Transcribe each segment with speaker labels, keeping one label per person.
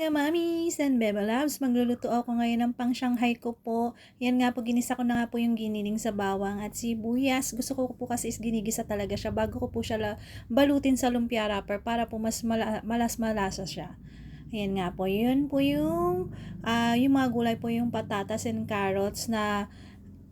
Speaker 1: mga mamis and beba loves, magluluto ako ngayon ng pang Shanghai ko po. Yan nga po, ginisa ko na nga po yung giniling sa bawang at sibuyas. Gusto ko po kasi is ginigisa talaga siya bago ko po siya balutin sa lumpia wrapper para po mas malasa siya. Ayan nga po, yun po yung mga gulay po, yung patatas and carrots na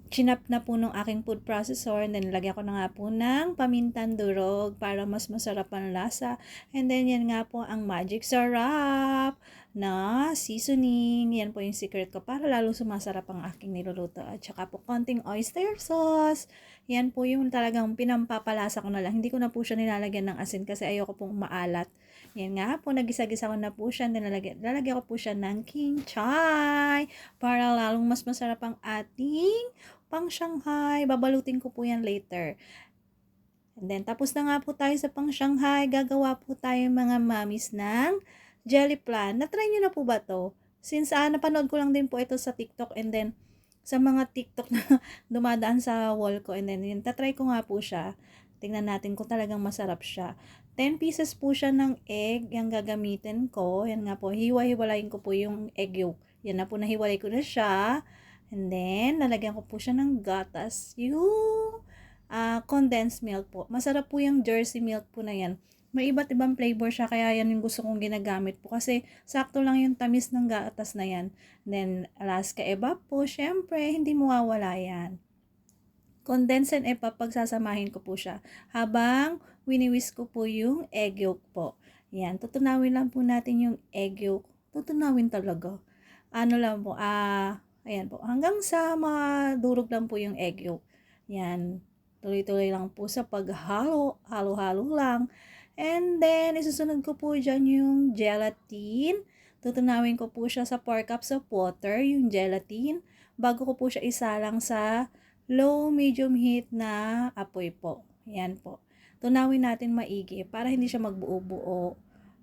Speaker 1: chinap na po nung aking food processor, and then nilagyan ko na nga po ng pamintan durog para mas masarap ang lasa. And then yan nga po ang magic sarap na seasoning. Yan po yung secret ko para lalo sumasarap ang aking niluluto. At saka po konting oyster sauce. Yan po yung talagang pinampapalasa ko na lang. Hindi ko na po siya nilalagyan ng asin kasi ayoko pong maalat. Yan nga po, nagisa-gisa ko na po siya. And then lalagyan ko po siya ng king chai para lalong mas masarap ang ating pang Shanghai. Babalutin ko po yan later. And then, tapos na nga po tayo sa pang Shanghai. Gagawa po tayo mga mamis ng jelly plan. Na-try nyo na po ba to? Since napanood ko lang din po ito sa TikTok, and then sa mga TikTok na dumadaan sa wall ko, and then yun, tatry ko nga po siya. Tingnan natin kung talagang masarap siya. 10 pieces po siya ng egg, yung gagamitin ko. Yan nga po, hiwa-hiwalayin ko po yung egg yolk. Yan na po, nahiwalay ko na siya. And then, lalagyan ko po siya ng gatas. Yung condensed milk po. Masarap po yung Jersey milk po na yan. May iba't ibang flavor siya, kaya yan yung gusto kong ginagamit po. Kasi sakto lang yung tamis ng gatas na yan. And then, Alaska Evap po, syempre, hindi mawawala yan. Condensed and EPA, pagsasamahin ko po siya. Habang winiwis ko po yung egg yolk po. Yan, tutunawin lang po natin yung egg yolk. Tutunawin talaga. Ano lang po, ayan po. Hanggang sa madurog lang po yung egg yolk. Yan. Tuloy-tuloy lang po sa paghalo. Halo-halo lang. And then, isusunod ko po dyan yung gelatin. Tutunawin ko po siya sa 4 cups of water, yung gelatin. Bago ko po siya isalang sa low, medium heat na apoy po. Yan po. Tunawin natin maigi para hindi siya magbuo-buo.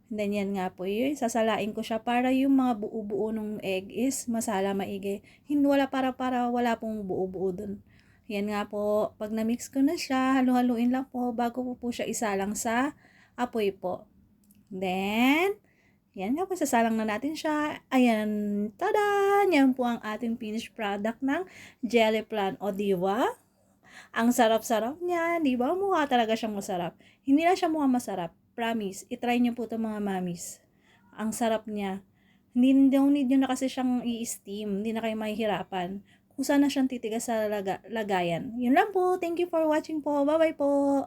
Speaker 1: And then yan nga po yun, sasalain ko siya para yung mga buo-buo ng egg is masala maigi. Hindi wala para wala pong buo-buo dun. Yan nga po, pag na-mix ko na siya, halu-haluin lang po bago po siya isalang sa apoy po. Then, yan nga po, sasalang na natin siya. Ayan, tada! Yan po ang ating finished product ng jelly plan. O diba? Ang sarap-sarap niya, di ba? Mukha talaga siyang masarap. Hindi na siya mukha masarap. Promise, itry niyo po ito mga mamis. Ang sarap niya. Hindi nyo na kasi siyang i-steam. Hindi na kayo mahihirapan. Kung saan na siyang titigas sa lagayan. Yun lang po. Thank you for watching po. Bye-bye po.